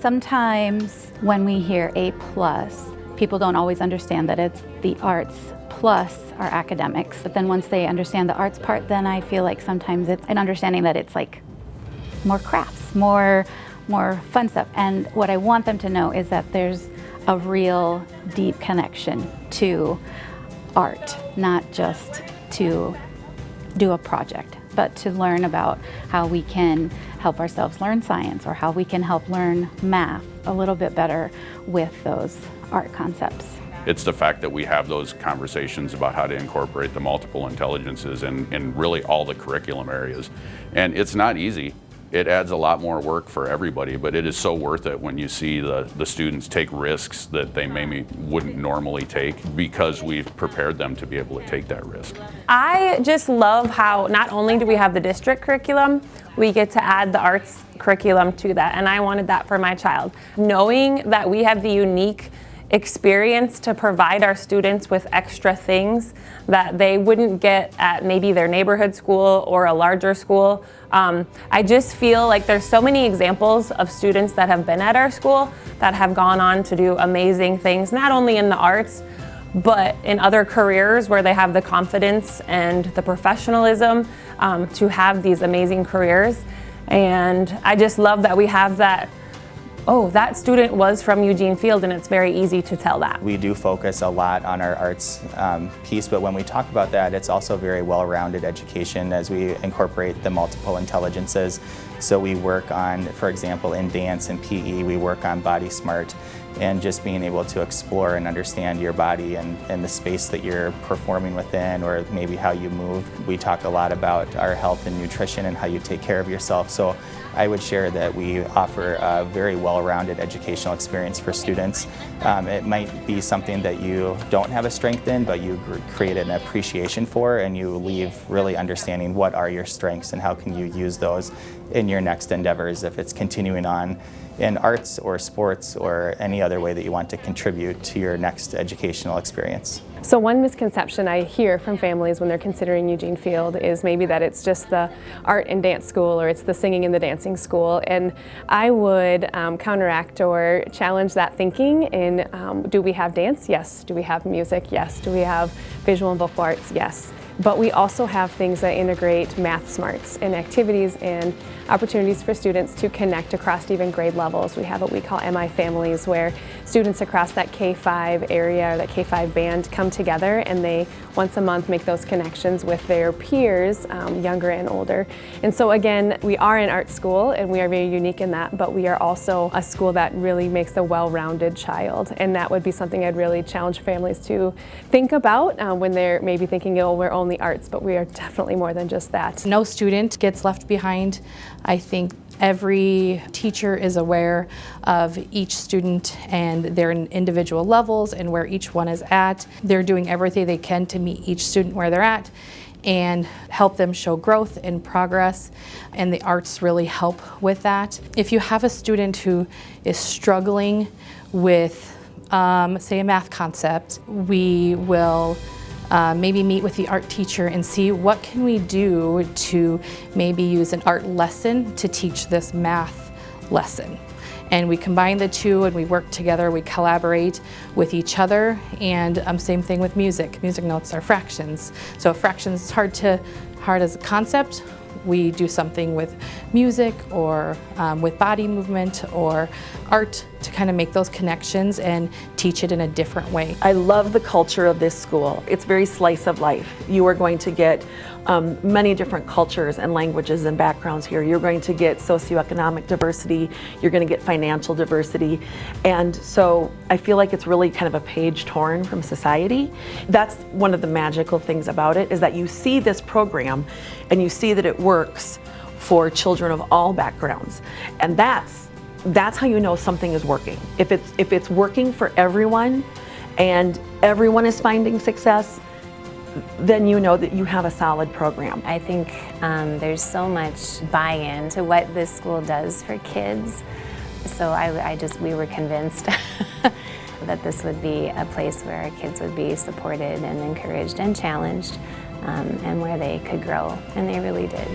Sometimes when we hear A+, people don't always understand that it's the arts plus our academics. But then once they understand the arts part, then I feel like sometimes it's an understanding that it's like more crafts, more fun stuff. And what I want them to know is that there's a real deep connection to art, not just to do a project, but to learn about how we can help ourselves learn science or how we can help learn math a little bit better with those art concepts. It's the fact that we have those conversations about how to incorporate the multiple intelligences in really all the curriculum areas. And it's not easy. It adds a lot more work for everybody, but it is so worth it when you see the students take risks that they maybe wouldn't normally take because we've prepared them to be able to take that risk. I just love how not only do we have the district curriculum, we get to add the arts curriculum to that, and I wanted that for my child. Knowing that we have the unique experience to provide our students with extra things that they wouldn't get at maybe their neighborhood school or a larger school. I just feel like there's so many examples of students that have been at our school that have gone on to do amazing things, not only in the arts, but in other careers where they have the confidence and the professionalism to have these amazing careers. And I just love that we have that, oh, that student was from Eugene Field, and it's very easy to tell that. We do focus a lot on our arts piece, but when we talk about that, it's also very well-rounded education as we incorporate the multiple intelligences. So we work on, for example, in dance and PE, we work on body smart and just being able to explore and understand your body and the space that you're performing within, or maybe how you move. We talk a lot about our health and nutrition and how you take care of yourself. So I would share that we offer a very well-rounded educational experience for students. It might be something that you don't have a strength in, but you create an appreciation for, and you leave really understanding what are your strengths and how can you use those in your next endeavors, if it's continuing on in arts or sports or any other way that you want to contribute to your next educational experience. So one misconception I hear from families when they're considering Eugene Field is maybe that it's just the art and dance school, or it's the singing and the dancing school. And I would counteract or challenge that thinking in, do we have dance? Yes. Do we have music? Yes. Do we have visual and vocal arts? Yes. But we also have things that integrate math smarts and activities and opportunities for students to connect across even grade levels. We have what we call MI families, where students across that K-5 area or that K-5 band come together, and they once a month make those connections with their peers, younger and older. And so again, we are an art school and we are very unique in that, but we are also a school that really makes a well-rounded child. And that would be something I'd really challenge families to think about when they're maybe thinking, oh, we're only arts, but we are definitely more than just that. No student gets left behind. I think every teacher is aware of each student and their individual levels and where each one is at. They're doing everything they can to meet each student where they're at and help them show growth and progress, and the arts really help with that. If you have a student who is struggling with, say, a math concept, we will maybe meet with the art teacher and see what can we do to maybe use an art lesson to teach this math lesson. And we combine the two and we work together, we collaborate with each other, and same thing with music. Music notes are fractions. So if fractions is hard as a concept, we do something with music or with body movement or art to kind of make those connections and teach it in a different way. I love the culture of this school. It's very slice of life. You are going to get many different cultures and languages and backgrounds here. You're going to get socioeconomic diversity, you're going to get financial diversity, and so I feel like it's really kind of a page torn from society. That's one of the magical things about it, is that you see this program and you see that it works for children of all backgrounds, and that's how you know something is working. If it's working for everyone and everyone is finding success, then you know that you have a solid program. I think there's so much buy-in to what this school does for kids. So we were convinced that this would be a place where our kids would be supported and encouraged and challenged, and where they could grow, and they really did.